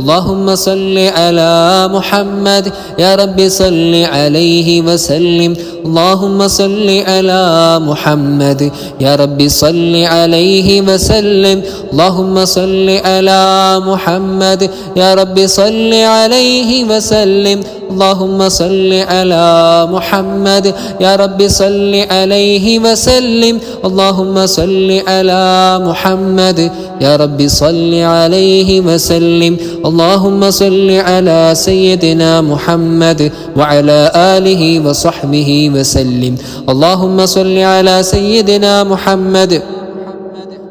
اللهم صل على محمد يا رب صل عليه وسلم اللهم صل على محمد يا رب صل عليه وسلم اللهم صل على محمد يا رب صل عليه وسلم اللهم صل على محمد يا رب صل عليه وسلم اللهم صل على محمد يا رب صل عليه وسلم اللهم صل على سيدنا محمد وعلى آله وصحبه وسلم اللهم صل على سيدنا محمد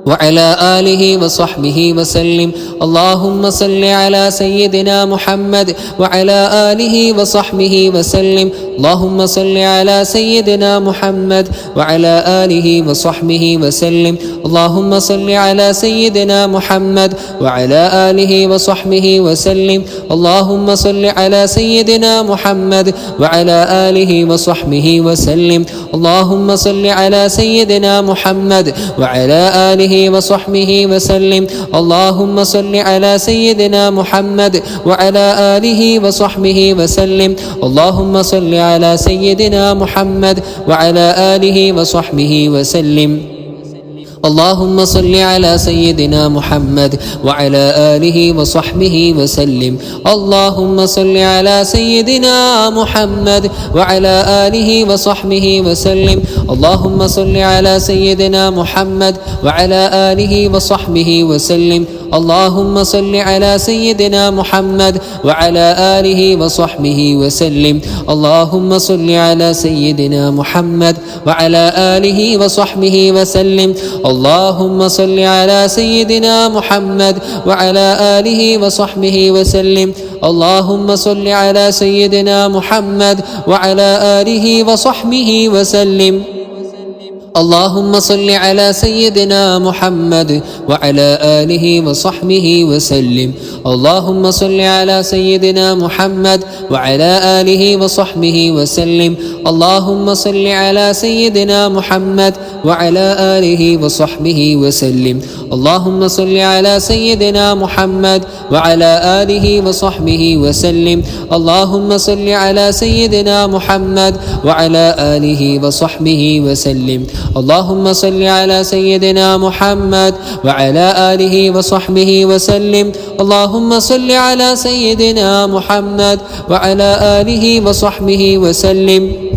وعلى آله وصحبه وسلم اللهم صل على سيدنا محمد وعلى آله وصحبه وسلم اللهم صل على سيدنا محمد وعلى آله وصحبه وسلم اللهم صل على سيدنا محمد وعلى آله وصحبه وسلم اللهم صل على سيدنا محمد وعلى آله وصحبه وسلم اللهم صل على سيدنا محمد وعلى آله وصحبه وسلم اللهم صل على سيدنا محمد وعلى آله وصحبه وسلم اللهم صل على سيدنا محمد وعلى آله وصحبه وسلم اللهم صل على سيدنا محمد وعلى آله وصحبه وسلم اللهم صل على سيدنا محمد وعلى آله وصحبه وسلم اللهم صل على سيدنا محمد وعلى آله وصحبه وسلم اللهم صل على سيدنا محمد وعلى آله وصحبه وسلم اللهم صل على سيدنا محمد وعلى آله وصحبه وسلم اللهم صل على سيدنا محمد وعلى آله وصحبه وسلم اللهم صل على سيدنا محمد وعلى آله وصحبه وسلم اللهم صل على سيدنا محمد وعلى آله وصحبه وسلم اللهم صل على سيدنا محمد وعلى آله وصحبه وسلم اللهم صل على سيدنا محمد وعلى آله وصحبه وسلم اللهم صل على سيدنا محمد وعلى آله وصحبه وسلم اللهم صل على سيدنا محمد وعلى آله وصحبه وسلم اللهم صل على سيدنا محمد وعلى آله وصحبه وسلم اللهم صل على سيدنا محمد وعلى آله وصحبه وسلم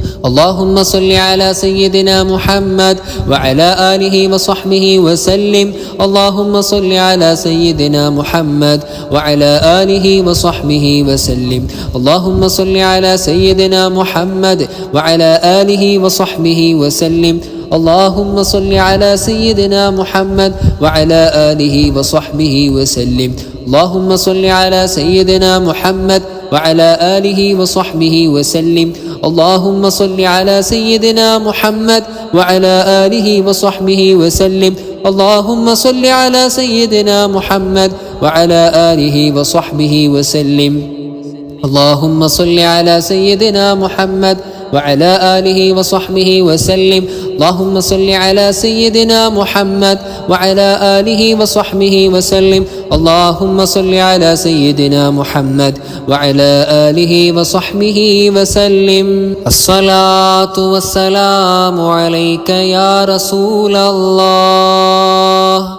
اللهم صل على سيدنا محمد وعلى آله وصحبه وسلم اللهم صل على سيدنا محمد وعلى آله وصحبه وسلم اللهم صل على سيدنا محمد وعلى آله وصحبه وسلم اللهم صل على سيدنا محمد وعلى آله وصحبه وسلم اللهم صل على سيدنا محمد وعلى آله وصحبه وسلم اللهم صل على سيدنا محمد وعلى آله وصحبه وسلم اللهم صل على سيدنا محمد وعلى آله وصحبه وسلم اللهم صل على سيدنا محمد وعلى آله وصحبه وسلم اللهم صل على سيدنا محمد وعلى آله وصحبه وسلم اللهم صل على سيدنا محمد وعلى آله وصحبه وسلم الصلاة والسلام عليك يا رسول الله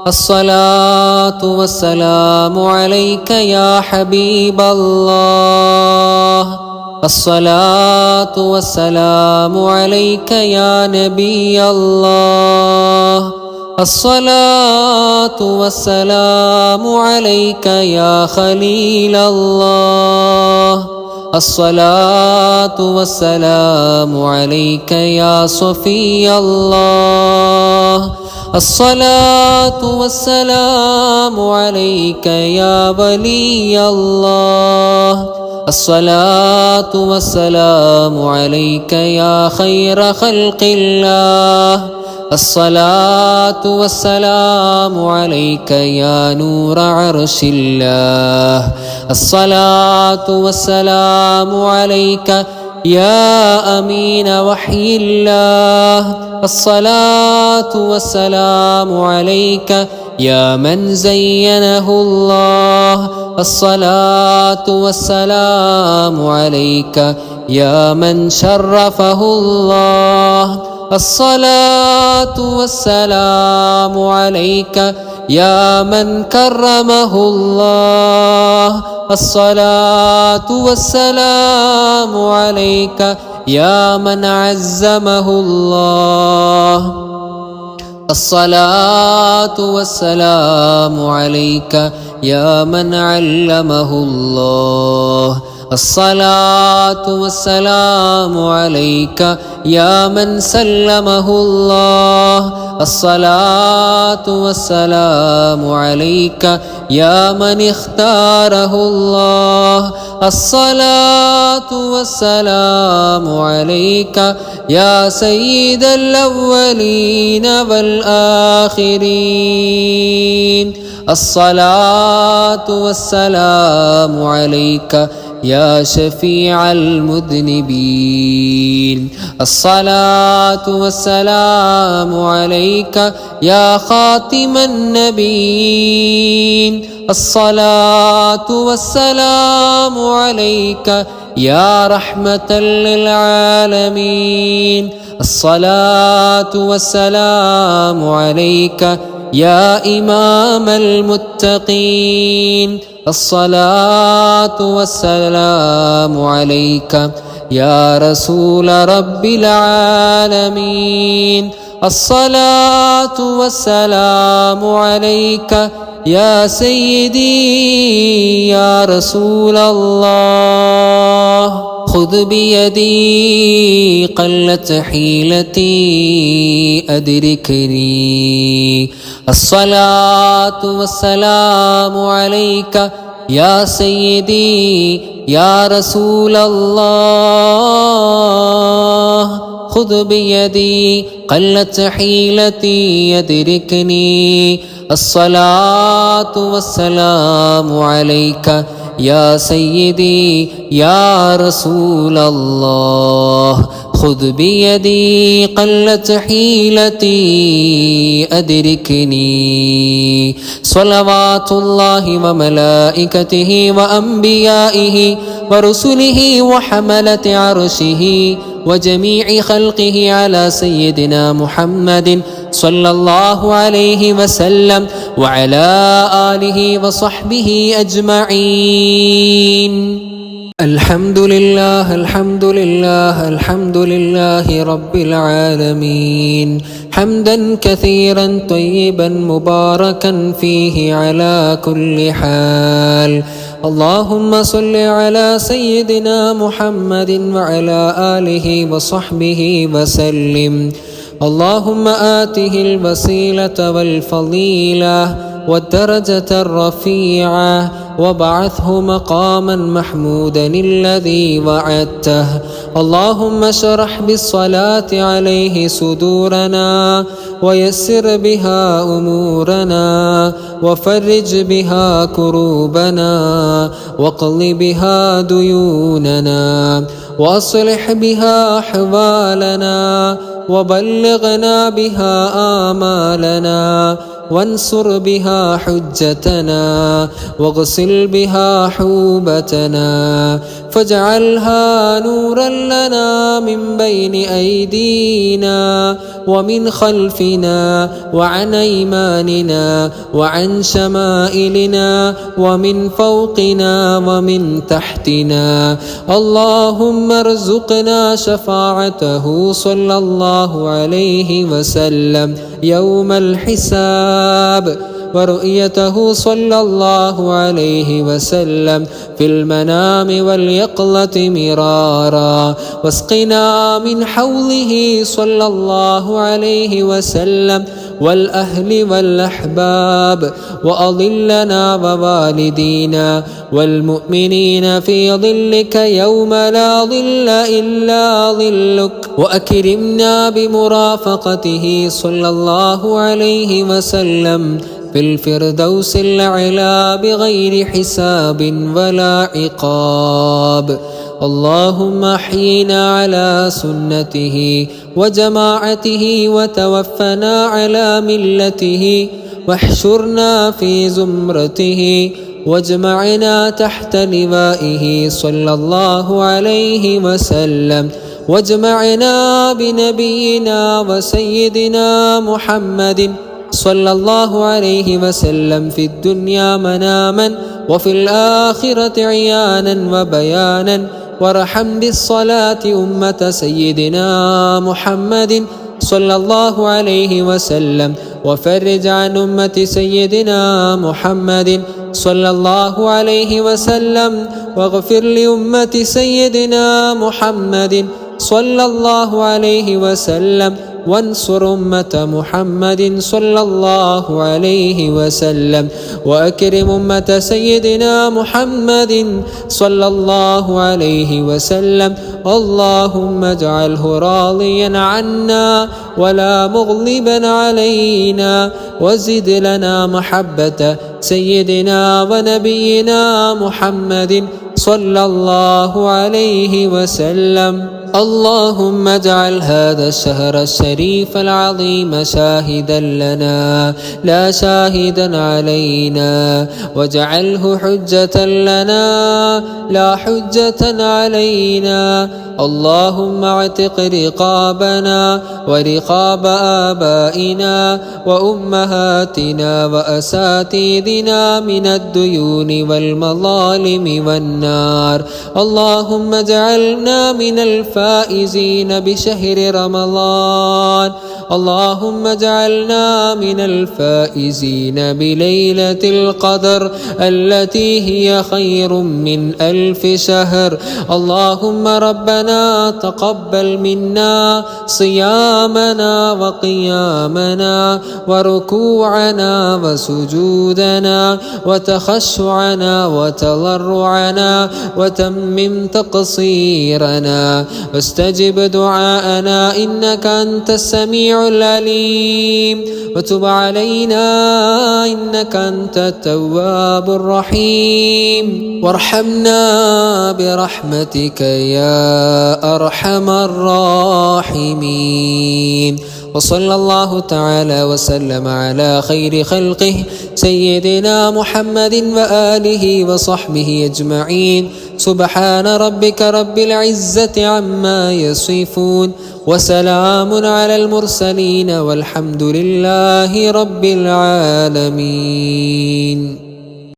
الصلاة والسلام عليك يا حبيب الله الصلاة والسلام عليك يا نبي الله الصلاة والسلام عليك يا خليل الله الصلاة والسلام عليك يا صفي الله الصلاة والسلام عليك يا ولي الله الصلاة والسلام عليك يا خير خلق الله الصلاة والسلام عليك يا نور عرش الله الصلاة والسلام عليك يا أمين وحي الله. الصلاة والسلام عليك يا من زينه الله. الصلاة والسلام عليك يا من شرفه الله. الصلاة والسلام عليك يا من كرمه الله. الصلاة والسلام عليك يا من عزمه الله. الصلاة والسلام عليك يا من علمه الله. الصلاة والسلام عليك يا من سلمه الله. الصلاة والسلام عليك يا من اختاره الله. الصلاة والسلام عليك يا سيد الأولين والآخرين. الصلاة والسلام عليك يا شفيع المذنبين. الصلاة والسلام عليك يا خاتم النبيين. الصلاة والسلام عليك يا رحمة للعالمين. الصلاة والسلام عليك يا إمام المتقين. الصلاة والسلام عليك يا رسول رب العالمين. الصلاة والسلام عليك يا سيدي يا رسول الله. خذ بيدي قلت حيلتي أدركني. الصلاة والسلام عليك يا سيدي يا رسول الله. خذ بيدي قلت حيلتي يدركني. الصلاة والسلام عليك يا سيدي يا رسول الله. خذ بيدي قلت حيلتي أدركني. صلوات الله وملائكته وأنبيائه ورسله وحملة عرشه وجميع خلقه على سيدنا محمد صلى الله عليه وسلم وعلى آله وصحبه أجمعين. الحمد لله الحمد لله الحمد لله رب العالمين. حمدا كثيرا طيبا مباركا فيه على كل حال. اللهم صل على سيدنا محمد وعلى آله وصحبه وسلم. اللهم آته الوسيلة والفضيلة والدرجة الرفيعة وابعثه مقاما محمودا الذي وعدته. اللهم اشرح بالصلاة عليه صدورنا ويسر بها أمورنا وفرج بها كروبنا واقض بها ديوننا وأصلح بها أحوالنا وبلغنا بها آمالنا وانصر بها حجتنا واغسل بها حوبتنا فاجعلها نورا لنا من بين أيدينا ومن خلفنا وعن أيماننا وعن شمائلنا ومن فوقنا ومن تحتنا. اللهم ارزقنا شفاعته صلى الله عليه وسلم يوم الحساب ورؤيته صلى الله عليه وسلم في المنام واليقظة مرارا واسقنا من حوضه صلى الله عليه وسلم والأهل والأحباب وأظلنا ووالدينا والمؤمنين في ظلك يوم لا ظل إلا ظلك وأكرمنا بمرافقته صلى الله عليه وسلم في الفردوس الأعلى بغير حساب ولا عقاب. اللهم احينا على سنته وجماعته وتوفنا على ملته واحشرنا في زمرته واجمعنا تحت لوائه صلى الله عليه وسلم واجمعنا بنبينا وسيدنا محمد صلى الله عليه وسلم في الدنيا مناما وفي الآخرة عيانا وبيانا وارحم بالصلاة أمة سيدنا محمد صلى الله عليه وسلم وفرج عن أمة سيدنا محمد صلى الله عليه وسلم واغفر لأمة سيدنا محمد صلى الله عليه وسلم وانصر أمة محمد صلى الله عليه وسلم وأكرم أمة سيدنا محمد صلى الله عليه وسلم اللهم اجعله راضيا عنا ولا مغضبا علينا وزد لنا محبة سيدنا ونبينا محمد صلى الله عليه وسلم اللهم اجعل هذا الشهر الشريف العظيم شاهدا لنا لا شاهدا علينا واجعله حجة لنا لا حجة علينا اللهم اعتق رقابنا ورقاب آبائنا وأمهاتنا وأساتذتنا من الديون والمظالم والنار اللهم اجعلنا من الفائزين بشهر رمضان اللهم اجعلنا من الفائزين بليلة القدر التي هي خير من 1000 شهر اللهم ربنا تقبل منا صيامنا وقيامنا وركوعنا وسجودنا وتخشعنا وتضرعنا وتمم تقصيرنا واستجب دعاءنا إنك أنت السميع العليم وتب علينا إنك أنت التواب الرحيم وارحمنا برحمتك يا أرحم الراحمين وصلى الله تعالى وسلم على خير خلقه سيدنا محمد وآله وصحبه أجمعين سبحان ربك رب العزة عما يصفون وسلام على المرسلين والحمد لله رب العالمين.